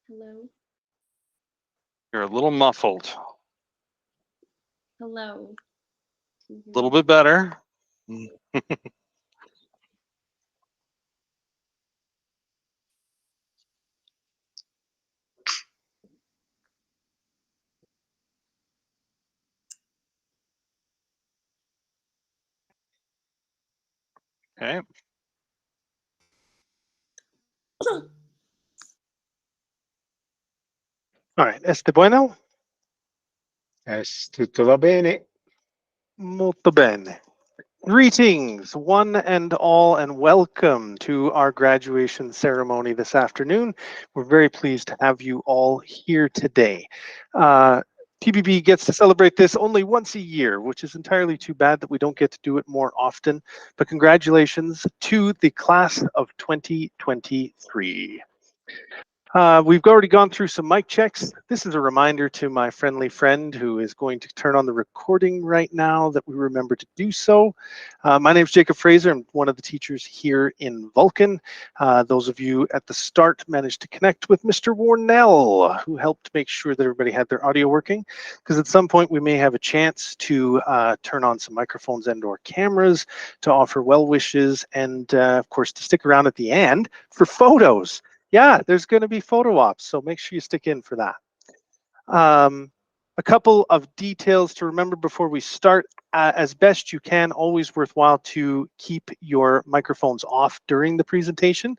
Hello. You're a little muffled. Hello. A little bit better. Okay. All right, este bueno? Tutto bene? Molto bene. Greetings, one and all, and welcome to our graduation ceremony this afternoon. We're very pleased to have you all here today. PBB gets to celebrate this only once a year, which is entirely too bad that we don't get to do it more often. But congratulations to the class of 2023. We've already gone through some mic checks. This is a reminder to my friendly friend who is going to turn on the recording right now that we remember to do so. My name is Jacob Fraser. I'm one of the teachers here in Vulcan. Those of you at the start managed to connect with Mr. Warnell, who helped make sure that everybody had their audio working, because at some point we may have a chance to turn on some microphones and or cameras to offer well wishes and of course to stick around at the end for photos. Yeah, there's going to be photo ops, so make sure you stick in for that. A couple of details to remember before we start. As best you can, always worthwhile to keep your microphones off during the presentation.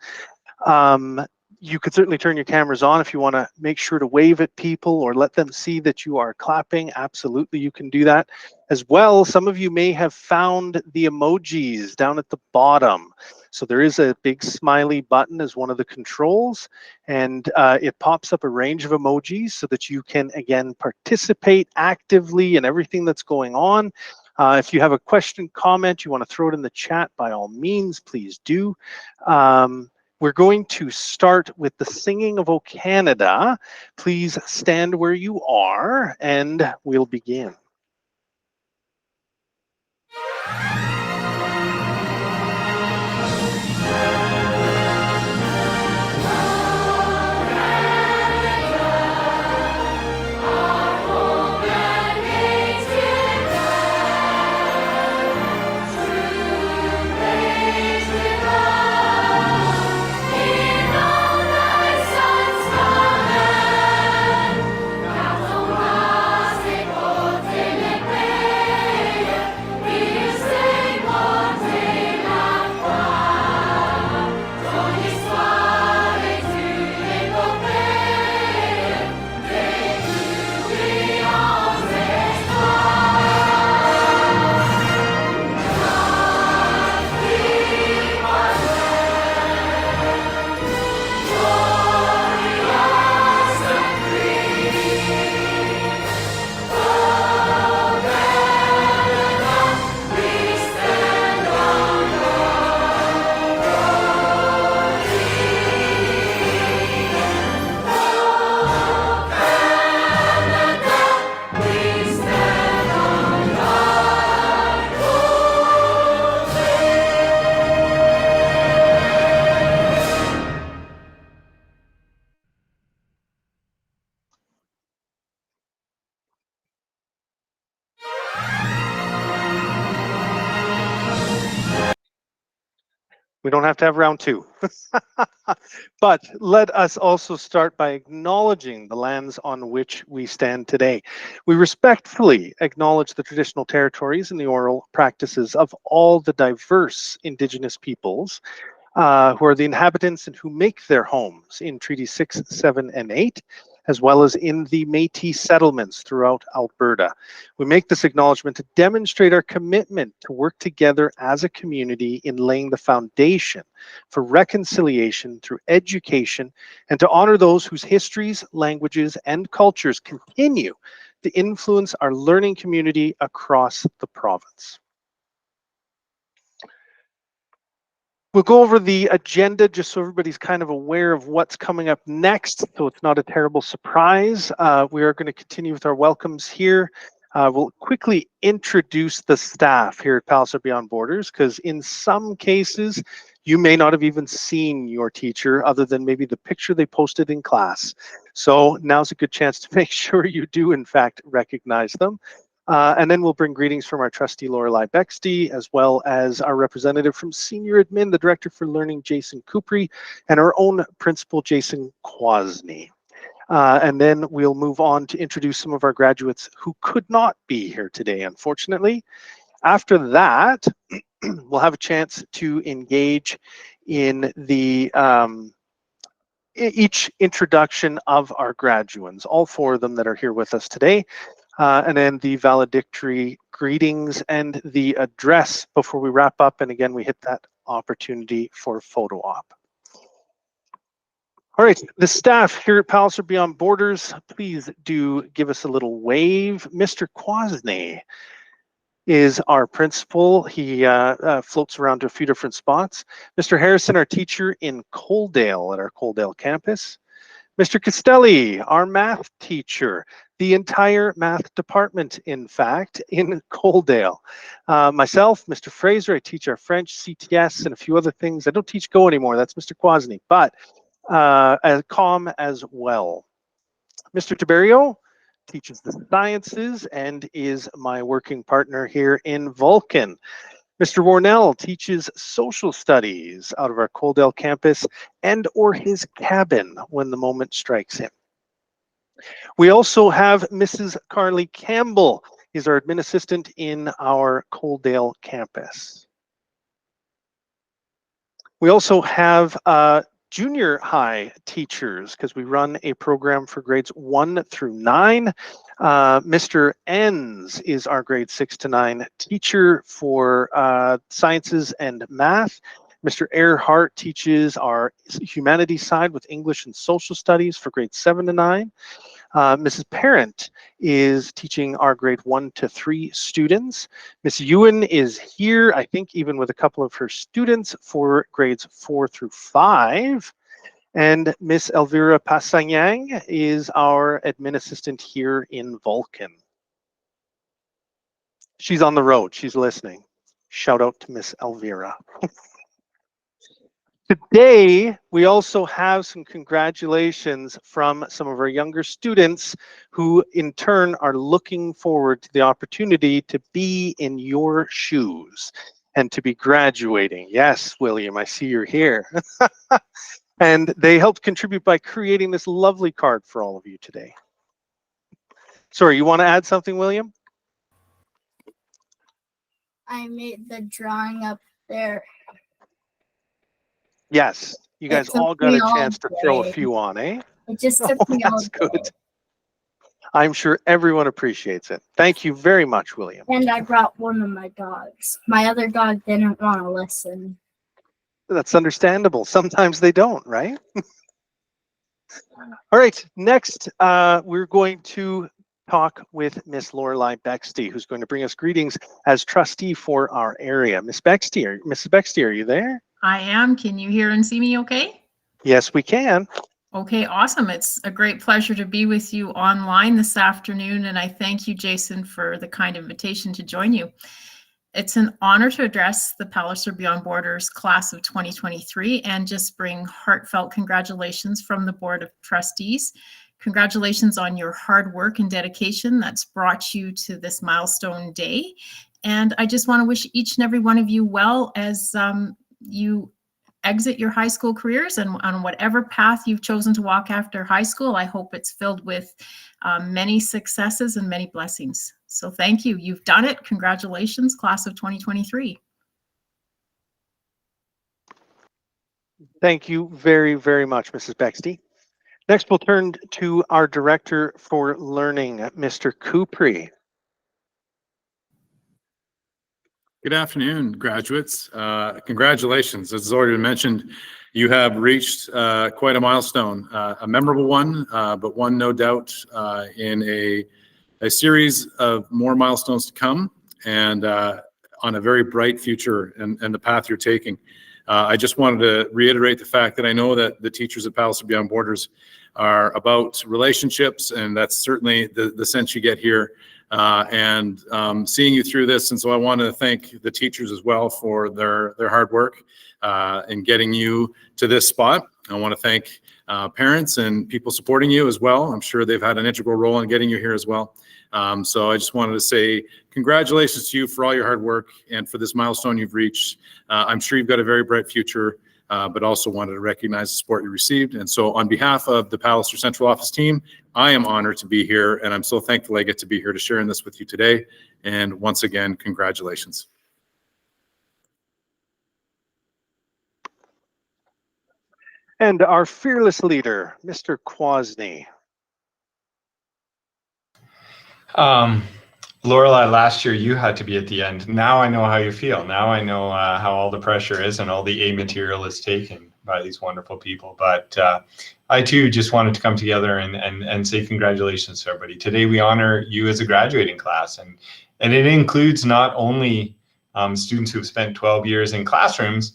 You could certainly turn your cameras on if you want to make sure to wave at people or let them see that you are clapping. Absolutely, you can do that. As well, some of you may have found the emojis down at the bottom. So there is a big smiley button as one of the controls, and it pops up a range of emojis so that you can, again, participate actively in everything that's going on. If you have a question, comment, you want to throw it in the chat, by all means, please do. We're going to start with the singing of O Canada. Please stand where you are and we'll begin. We don't have to have round two. But let us also start by acknowledging the lands on which we stand today. We respectfully acknowledge the traditional territories and the oral practices of all the diverse Indigenous peoples who are the inhabitants and who make their homes in Treaty 6, 7, and 8, as well as in the Métis settlements throughout Alberta. We make this acknowledgement to demonstrate our commitment to work together as a community in laying the foundation for reconciliation through education and to honor those whose histories, languages, and cultures continue to influence our learning community across the province. We'll go over the agenda just so everybody's kind of aware of what's coming up next, so it's not a terrible surprise. We are going to continue with our welcomes here. We'll quickly introduce the staff here at Palliser Beyond Borders, because in some cases, You may not have even seen your teacher other than maybe the picture they posted in class. So now's a good chance to make sure you do in fact recognize them. And then we'll bring greetings from our trustee Lorelei Bexty, as well as our representative from Senior Admin, the Director for Learning, Jason Coupry, and our own principal, Jason Kwasny. And then we'll move on to introduce some of our graduates who could not be here today, unfortunately. After that, we'll have a chance to engage in the each introduction of our graduates, all 4 of them that are here with us today, and then the valedictory greetings and the address before we wrap up. And again, we hit that opportunity for photo op. All right, the staff here at Palliser Beyond Borders, please do give us a little wave. Mr. Kwasny is our principal. He floats around to a few different spots. Mr. Harrison, our teacher in Coaldale at our Coaldale campus. Mr. Castelli, our math teacher, the entire math department, in fact, in Coaldale. Myself, Mr. Fraser, I teach our French, CTS, and a few other things. I don't teach Go anymore, that's Mr. Kwasny, but COM as well. Mr. Tiberio teaches the sciences and is my working partner here in Vulcan. Mr. Warnell teaches social studies out of our Coaldale campus and or his cabin when the moment strikes him. We also have Mrs. Carly Campbell. He's our admin assistant in our Coaldale campus. We also have junior high teachers because we run a program for grades 1 through 9. Mr. Enns is our grade 6 to 9 teacher for sciences and math. Mr. Earhart teaches our humanities side with English and social studies for grades 7 to 9. Mrs. Parent is teaching our grade 1 to 3 students. Miss Ewan is here, I think even with a couple of her students for grades 4 through 5. And Miss Elvira Passanyang is our admin assistant here in Vulcan. She's on the road, she's listening. Shout out to Miss Elvira. Today, we also have some congratulations from some of our younger students who in turn are looking forward to the opportunity to be in your shoes and to be graduating. Yes, William, I see you're here. And they helped contribute by creating this lovely card for all of you today. Sorry, you want to add something, William? I made the drawing up there. Yes, you guys all got a chance to throw a few on, eh? It just took me all That's day. good. I'm sure everyone appreciates it. Thank you very much, William. And I brought one of my dogs. My other dog didn't want to listen. That's understandable. Sometimes they don't, right? All right, next we're going to talk with Miss Lorelei Bexty, who's going to bring us greetings as trustee for our area. Miss Bexty, Mrs. Bexty, are you there? I am. Can you hear and see me okay? Yes, we can. Okay, awesome. It's a great pleasure to be with you online this afternoon, and I thank you, Jason, for the kind invitation to join you. It's an honor to address the Palliser Beyond Borders class of 2023 and just bring heartfelt congratulations from the Board of Trustees. Congratulations on your hard work and dedication that's brought you to this milestone day. And I just want to wish each and every one of you well as you exit your high school careers and on whatever path you've chosen to walk after high school. I hope it's filled with many successes and many blessings. So thank you. You've done it. Congratulations, class of 2023. Thank you very, very much, Mrs. Bexty. Next, we'll turn to our Director for Learning, Mr. Coupry. Good afternoon, graduates. Congratulations. As has already been mentioned, you have reached quite a milestone, a memorable one, but one no doubt in a series of more milestones to come and on a very bright future and the path you're taking. I just wanted to reiterate the fact that I know that the teachers at Palliser Beyond Borders are about relationships, and that's certainly the sense you get here and seeing you through this. And so I want to thank the teachers as well for their hard work in getting you to this spot. I want to thank parents and people supporting you as well. I'm sure they've had an integral role in getting you here as well. So I just wanted to say congratulations to you for all your hard work and for this milestone you've reached. I'm sure you've got a very bright future, but also wanted to recognize the support you received. And so on behalf of the Palliser Central Office team, I am honored to be here, and I'm so thankful I get to be here to share in this with you today. And once again, congratulations. And our fearless leader, Mr. Kwasny. Lorelei, last year you had to be at the end. Now I know how you feel. Now I know how all the pressure is and all the A material is taken by these wonderful people. But I too just wanted to come together and say congratulations to everybody. Today we honor you as a graduating class, and it includes not only students who have spent 12 years in classrooms,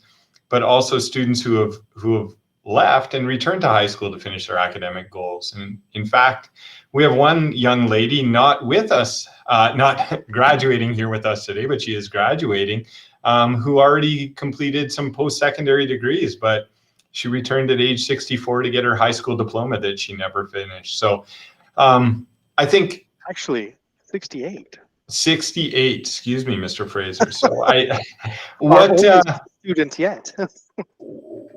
but also students who have left and returned to high school to finish their academic goals. And in fact, we have one young lady not with us, not graduating here with us today, but she is graduating, who already completed some post-secondary degrees, but she returned at age 64 to get her high school diploma that she never finished. So I think Actually, 68. 68, excuse me, Mr. Fraser. So What student yet?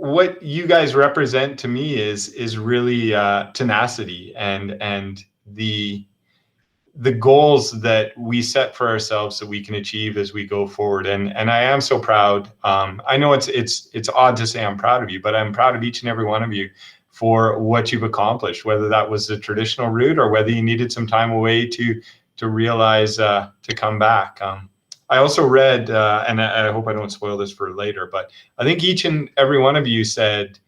what you guys represent to me is really tenacity and the goals that we set for ourselves that we can achieve as we go forward. And I am so proud. I know it's odd to say I'm proud of you, but I'm proud of each and every one of you for what you've accomplished, whether that was the traditional route or whether you needed some time away to realize to come back. I also read, and I hope I don't spoil this for later, but I think each and every one of you said,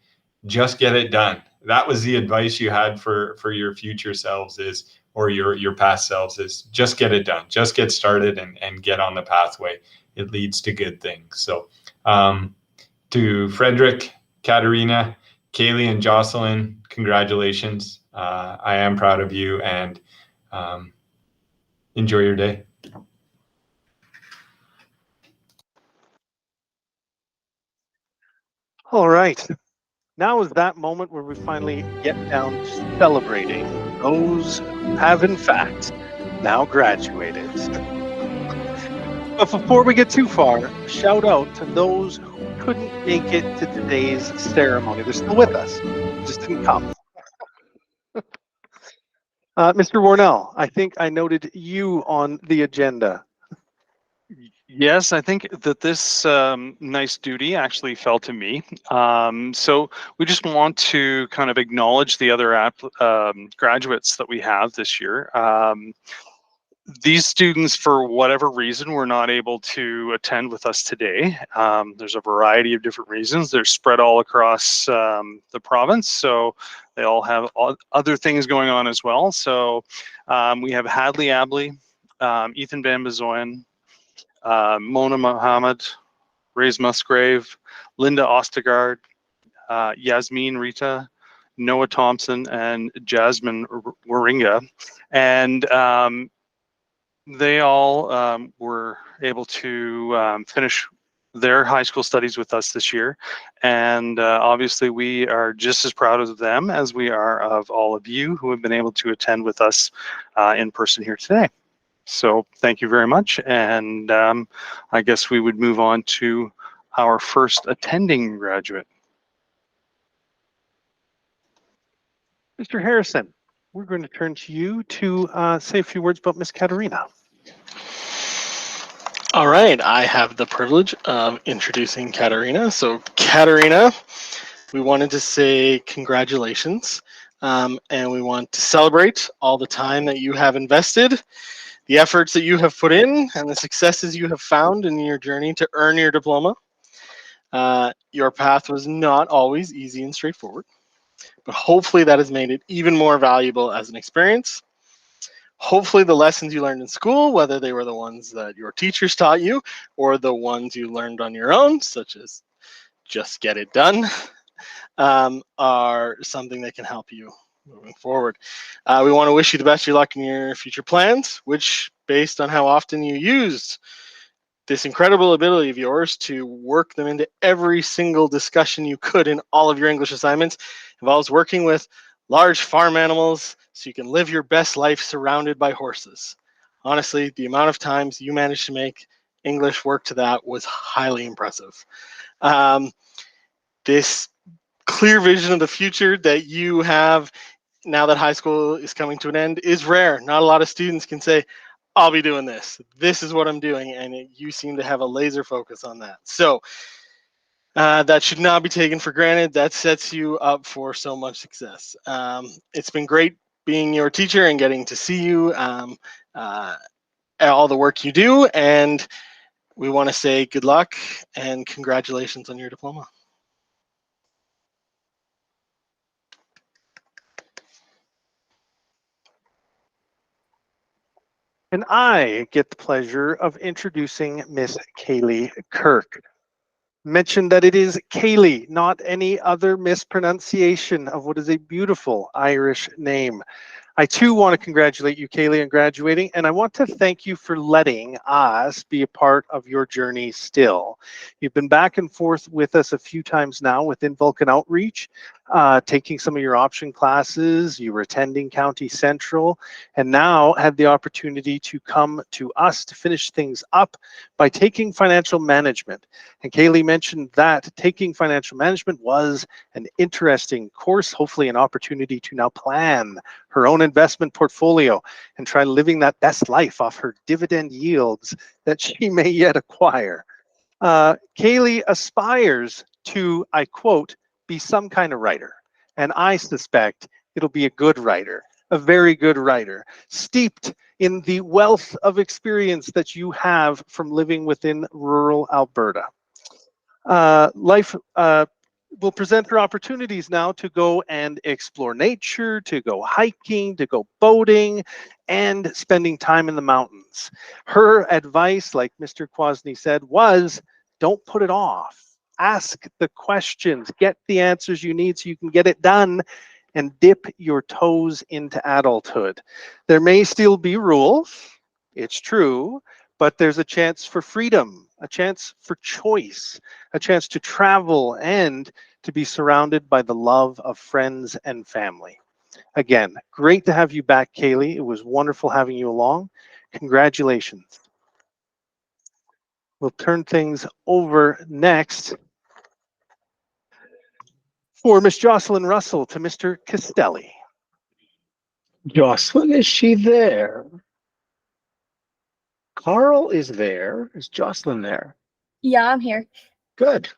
just get it done. That was the advice you had for your future selves or your past selves is just get it done. Just get started and get on the pathway. It leads to good things. So to Frederick, Katerina, Kaylee, and Jocelyn, congratulations. I am proud of you, and enjoy your day. All right. Now is that moment where we finally get down to celebrating those who have, in fact, now graduated. But before we get too far, shout out to those who couldn't make it to today's ceremony. They're still with us, just didn't come. Mr. Warnell, I think I noted you on the agenda. Yes, I think that this nice duty actually fell to me. So we just want to kind of acknowledge the other graduates that we have this year. These students, for whatever reason, were not able to attend with us today. There's a variety of different reasons. They're spread all across the province, so they all have other things going on as well. So we have Hadley Abley, Ethan Van Bezoyen, Mona Mohammed, Ray's Musgrave, Linda Ostegard, Yasmin Rita, Noah Thompson, and Jasmine Waringa. And they all were able to finish their high school studies with us this year. And obviously we are just as proud of them as we are of all of you who have been able to attend with us in person here today. So thank you very much. And I guess we would move on to our first attending graduate. Mr. Harrison, we're going to turn to you to say a few words about Miss Katerina. All right, I have the privilege of introducing Katerina. So Katerina, we wanted to say congratulations, and we want to celebrate all the time that you have invested, the efforts that you have put in, and the successes you have found in your journey to earn your diploma. Your path was not always easy and straightforward, but hopefully that has made it even more valuable as an experience. Hopefully the lessons you learned in school, whether they were the ones that your teachers taught you or the ones you learned on your own, such as just get it done, are something that can help you moving forward. We want to wish you the best of luck in your future plans, which, based on how often you used this incredible ability of yours to work them into every single discussion you could in all of your English assignments, involves working with large farm animals so you can live your best life surrounded by horses. Honestly, the amount of times you managed to make English work to that was highly impressive. This clear vision of the future that you have now that high school is coming to an end is rare. Not a lot of students can say, I'll be doing this. This is what I'm doing. And you seem to have a laser focus on that. So that should not be taken for granted. That sets you up for so much success. It's been great being your teacher and getting to see you all the work you do. And we want to say good luck and congratulations on your diploma. And I get the pleasure of introducing Miss Kaylee Kirk. Mention that it is Kaylee, not any other mispronunciation of what is a beautiful Irish name. I too want to congratulate you, Kaylee, on graduating, and I want to thank you for letting us be a part of your journey still. You've been back and forth with us a few times now within Vulcan Outreach, taking some of your option classes. You were attending County Central, and now had the opportunity to come to us to finish things up by taking financial management. And Kaylee mentioned that taking financial management was an interesting course, hopefully an opportunity to now plan her own investment portfolio and try living that best life off her dividend yields that she may yet acquire. Kaylee aspires to, I quote, be some kind of writer. And I suspect it'll be a good writer, a very good writer, steeped in the wealth of experience that you have from living within rural Alberta. Life will present her opportunities now to go and explore nature, to go hiking, to go boating, and spending time in the mountains. Her advice, like Mr. Kwasny said, was don't put it off. Ask the questions, get the answers you need so you can get it done, and dip your toes into adulthood. There may still be rules, it's true, but there's a chance for freedom, a chance for choice, a chance to travel, and to be surrounded by the love of friends and family. Again, great to have you back, Kaylee. It was wonderful having you along. Congratulations. We'll turn things over next for Miss Jocelyn Russell to Mr. Castelli. Jocelyn, is she there? Carl is there. Is Jocelyn there? Yeah, I'm here. Good.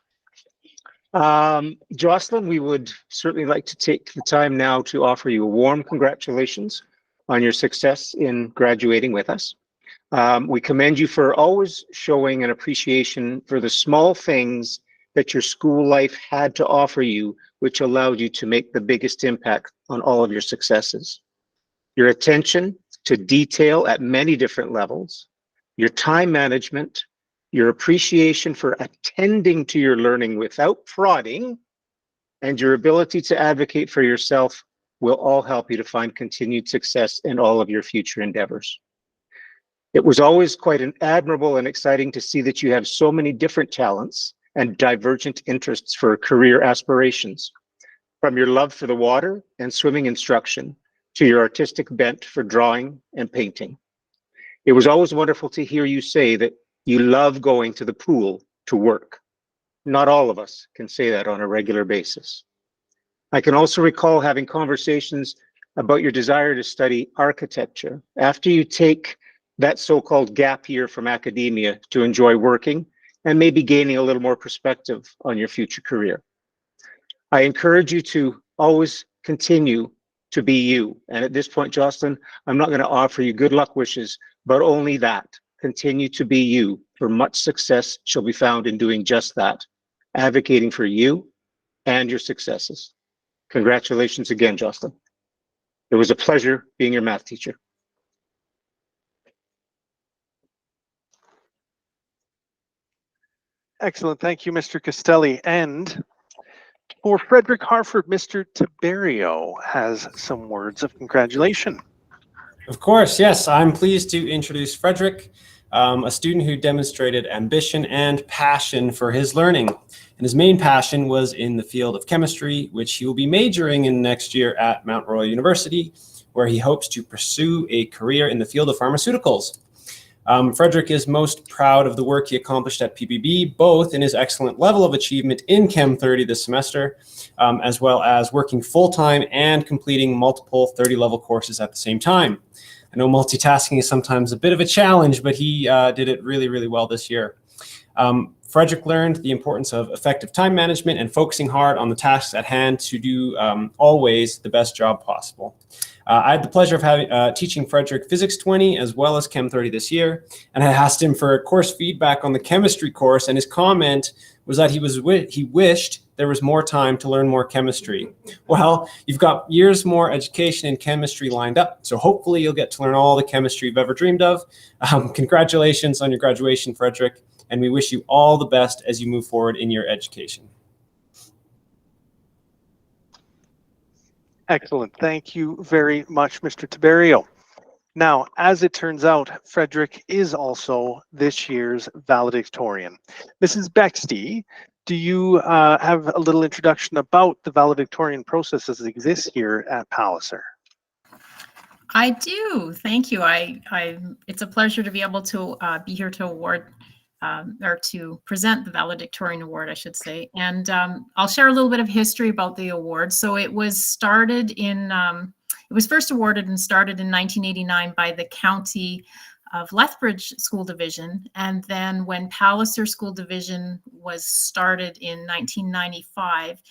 Jocelyn, we would certainly like to take the time now to offer you a warm congratulations on your success in graduating with us. We commend you for always showing an appreciation for the small things that your school life had to offer you, which allowed you to make the biggest impact on all of your successes. Your attention to detail at many different levels, your time management, your appreciation for attending to your learning without prodding, and your ability to advocate for yourself will all help you to find continued success in all of your future endeavors. It was always quite admirable and exciting to see that you have so many different talents and divergent interests for career aspirations, from your love for the water and swimming instruction to your artistic bent for drawing and painting. It was always wonderful to hear you say that you love going to the pool to work. Not all of us can say that on a regular basis. I can also recall having conversations about your desire to study architecture after you take that so-called gap year from academia to enjoy working and maybe gaining a little more perspective on your future career. I encourage you to always continue to be you. And at this point, Jocelyn, I'm not going to offer you good luck wishes, but only that. Continue to be you, for much success shall be found in doing just that, advocating for you and your successes. Congratulations again, Jocelyn. It was a pleasure being your math teacher. Excellent. Thank you, Mr. Castelli. And For Frederick Harford, Mr. Tiberio has some words of congratulation. Of course, yes. I'm pleased to introduce Frederick, a student who demonstrated ambition and passion for his learning. And his main passion was in the field of chemistry, which he will be majoring in next year at Mount Royal University, where he hopes to pursue a career in the field of pharmaceuticals. Frederick is most proud of the work he accomplished at PBB, both in his excellent level of achievement in Chem 30 this semester, as well as working full-time and completing multiple 30-level courses at the same time. I know multitasking is sometimes a bit of a challenge, but he did it really, really well this year. Frederick learned the importance of effective time management and focusing hard on the tasks at hand to do always the best job possible. I had the pleasure of teaching Frederick Physics 20 as well as Chem 30 this year, and I asked him for course feedback on the chemistry course, and his comment was that he wished there was more time to learn more chemistry. Well, you've got years more education in chemistry lined up, so hopefully you'll get to learn all the chemistry you've ever dreamed of. Congratulations on your graduation, Frederick, and we wish you all the best as you move forward in your education. Excellent. Thank you very much, Mr. Tiberio. Now, as it turns out, Frederick is also this year's valedictorian. Mrs. Bexty, do you have a little introduction about the valedictorian process as it exists here at Palliser? I do. Thank you. It's a pleasure to be able to be here to award or to present the valedictorian award, I should say. And I'll share a little bit of history about the award. So it was started in, it was first awarded and started in 1989 by the County of Lethbridge School Division. And then when Palliser School Division was started in 1995,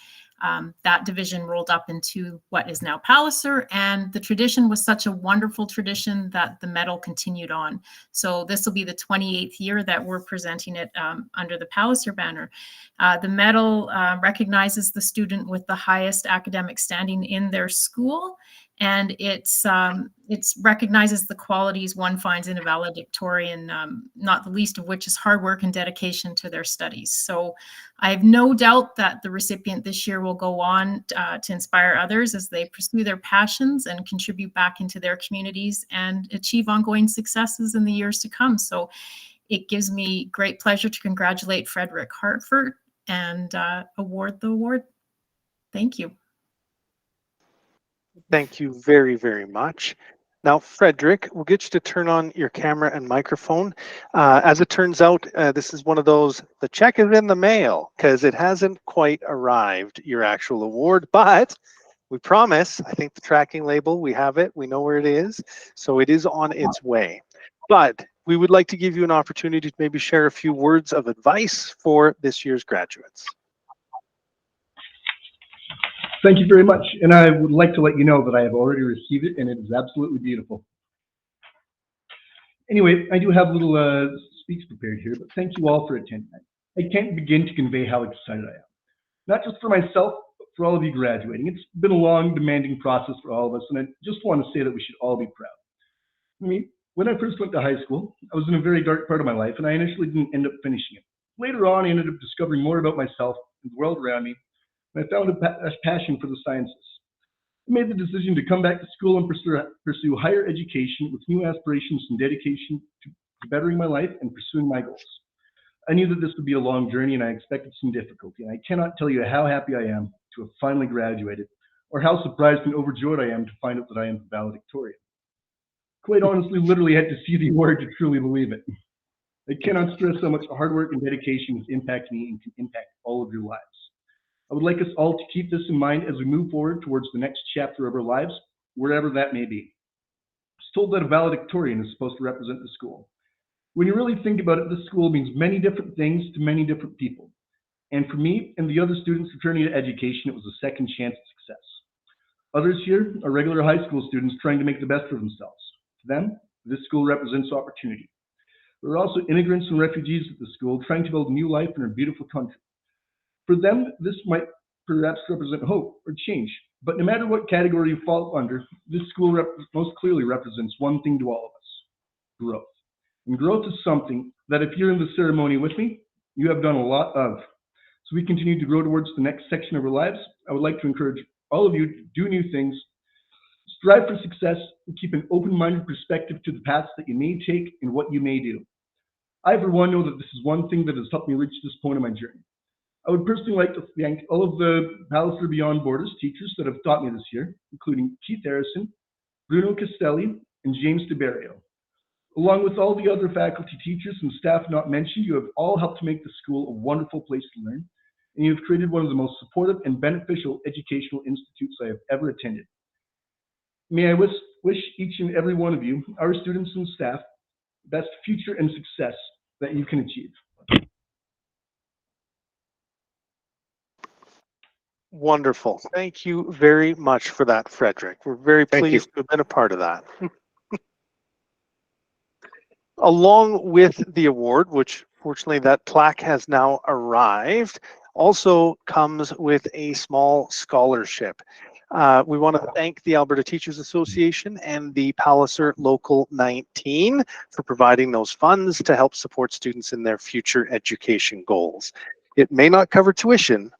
that division rolled up into what is now Palliser, and the tradition was such a wonderful tradition that the medal continued on. So this will be the 28th year that we're presenting it under the Palliser banner. The medal recognizes the student with the highest academic standing in their school, and it recognizes the qualities one finds in a valedictorian, not the least of which is hard work and dedication to their studies. So I have no doubt that the recipient this year will go on to inspire others as they pursue their passions and contribute back into their communities and achieve ongoing successes in the years to come. So it gives me great pleasure to congratulate Frederick Hartford and award the award. Thank you. Thank you very, very much. Now, Frederick, we'll get you to turn on your camera and microphone. As it turns out, this is one of those, the check is in the mail, because it hasn't quite arrived, your actual award, but we promise, I think the tracking label, we have it, we know where it is, so it is on its way. But we would like to give you an opportunity to maybe share a few words of advice for this year's graduates. Thank you very much. And I would like to let you know that I have already received it, and it is absolutely beautiful. Anyway, I do have a little speech prepared here, but thank you all for attending. I can't begin to convey how excited I am. Not just for myself, but for all of you graduating. It's been a long, demanding process for all of us, and I just want to say that we should all be proud. I mean, when I first went to high school, I was in a very dark part of my life, and I initially didn't end up finishing it. Later on, I ended up discovering more about myself and the world around me. I found a passion for the sciences. I made the decision to come back to school and pursue higher education with new aspirations and dedication to bettering my life and pursuing my goals. I knew that this would be a long journey, and I expected some difficulty, and I cannot tell you how happy I am to have finally graduated, or how surprised and overjoyed I am to find out that I am the valedictorian. Quite honestly, literally had to see the award to truly believe it. I cannot stress how much hard work and dedication has impacted me and can impact all of your lives. I would like us all to keep this in mind as we move forward towards the next chapter of our lives, wherever that may be. I was told that a valedictorian is supposed to represent the school. When you really think about it, this school means many different things to many different people. And for me and the other students returning to education, it was a second chance at success. Others here are regular high school students trying to make the best of themselves. To them, this school represents opportunity. There are also immigrants and refugees at the school trying to build a new life in our beautiful country. For them, this might perhaps represent hope or change. But no matter what category you fall under, this school most clearly represents one thing to all of us: growth. And growth is something that, if you're in the ceremony with me, you have done a lot of. So we continue to grow towards the next section of our lives. I would like to encourage all of you to do new things, strive for success, and keep an open-minded perspective to the paths that you may take and what you may do. I, for one, know that this is one thing that has helped me reach this point in my journey. I would personally like to thank all of the Palliser Beyond Borders teachers that have taught me this year, including Keith Harrison, Bruno Castelli, and James DeBarrio. Along with all the other faculty, teachers, and staff not mentioned, you have all helped to make the school a wonderful place to learn, and you have created one of the most supportive and beneficial educational institutes I have ever attended. May I wish each and every one of you, our students and staff, the best future and success that you can achieve. Wonderful. Thank you very much for that, Frederick. We're very pleased to have been a part of that. Along with the award, which fortunately that plaque has now arrived, also comes with a small scholarship. We want to thank the Alberta Teachers Association and the Palliser Local 19 for providing those funds to help support students in their future education goals. It may not cover tuition.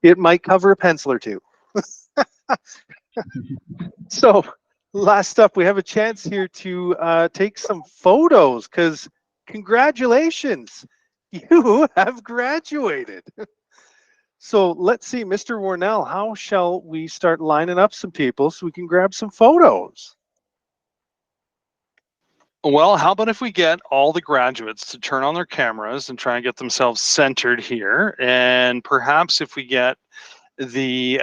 It might cover a pencil or two. So last up, we have a chance here to take some photos because congratulations, you have graduated. So let's see, Mr. Warnell, how shall we start lining up some people so we can grab some photos? Well, how about if we get all the graduates to turn on their cameras and try and get themselves centered here, and perhaps if we get the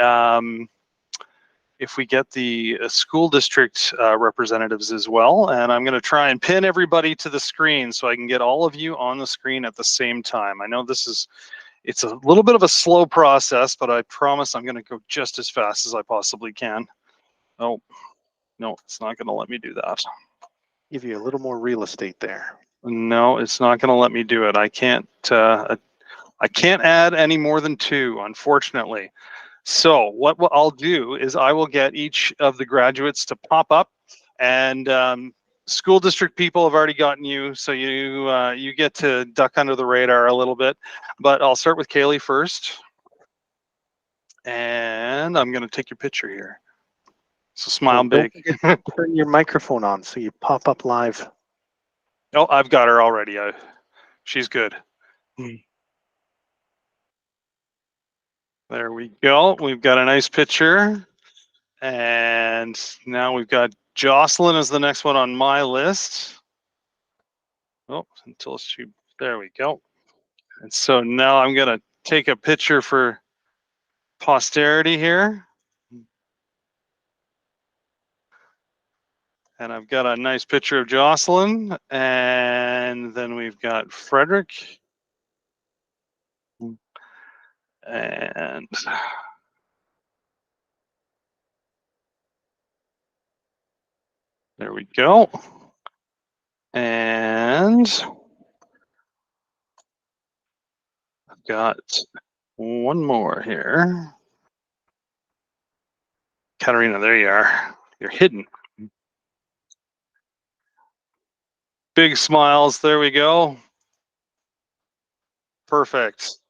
school district representatives as well. And I'm going to try and pin everybody to the screen so I can get all of you on the screen at the same time. I know it's a little bit of a slow process, but I promise I'm going to go just as fast as I possibly can. Oh, no, it's not going to let me do that. Give you a little more real estate there. No, it's not going to let me do it. I can't add any more than 2, unfortunately. So what I'll do is I will get each of the graduates to pop up, and school district people have already gotten you, so you get to duck under the radar a little bit. But I'll start with Kaylee first, and I'm going to take your picture here. So smile big. Turn your microphone on so you pop up live. Oh, I've got her already. She's good. There we go. We've got a nice picture. And now we've got Jocelyn as the next one on my list. Oh, there we go. And so now I'm going to take a picture for posterity here. And I've got a nice picture of Jocelyn. And then we've got Frederick. And there we go. And I've got one more here. Katarina, there you are. You're hidden. Big smiles. There we go. Perfect.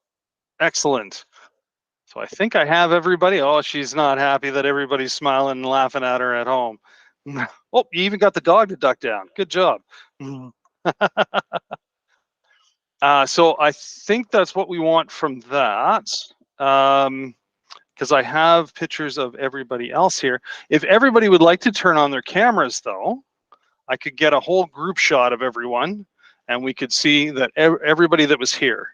Excellent. So I think I have everybody. Oh, she's not happy that everybody's smiling and laughing at her at home. Oh, you even got the dog to duck down. Good job. So I think that's what we want from that. Because I have pictures of everybody else here. If everybody would like to turn on their cameras, though, I could get a whole group shot of everyone, and we could see that everybody that was here.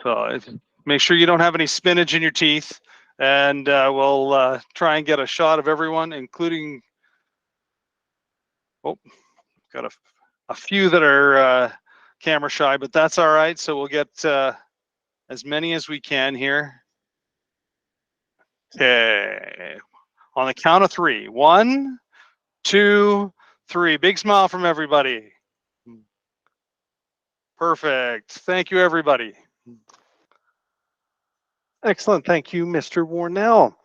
So make sure you don't have any spinach in your teeth, and we'll try and get a shot of everyone, including, oh, got a few that are camera shy, but that's all right. So we'll get as many as we can here. Okay. On the count of 3. 1, 2, 3. Big smile from everybody. Perfect. Thank you, everybody. Excellent. Thank you, Mr. Warnell.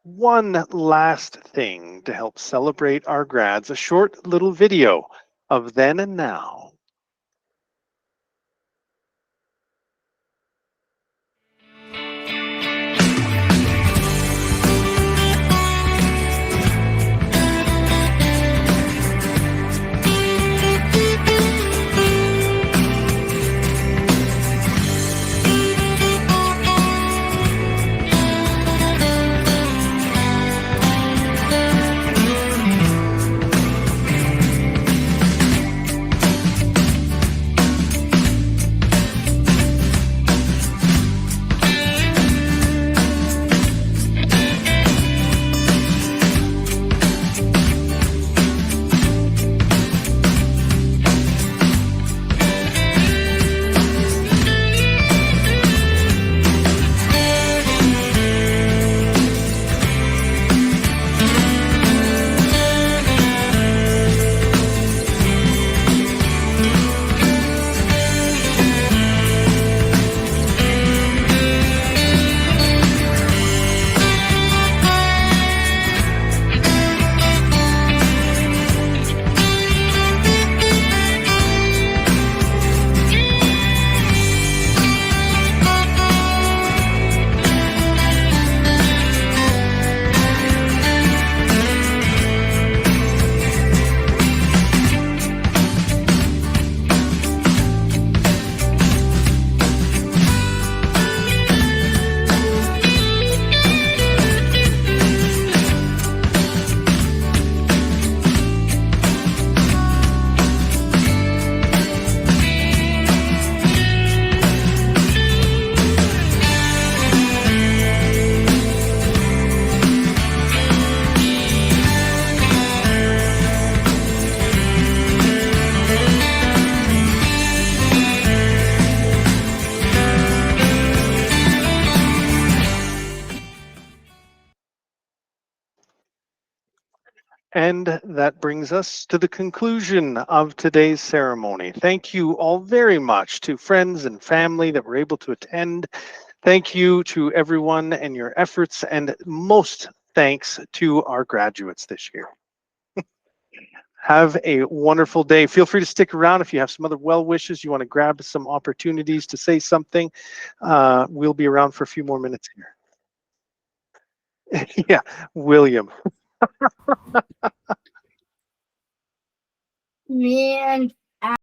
One last thing to help celebrate our grads, a short little video of then and now. And that brings us to the conclusion of today's ceremony. Thank you all very much to friends and family that were able to attend. Thank you to everyone and your efforts, and most thanks to our graduates this year. Have a wonderful day. Feel free to stick around if you have some other well wishes, you want to grab some opportunities to say something. We'll be around for a few more minutes here. Yeah, William. Man,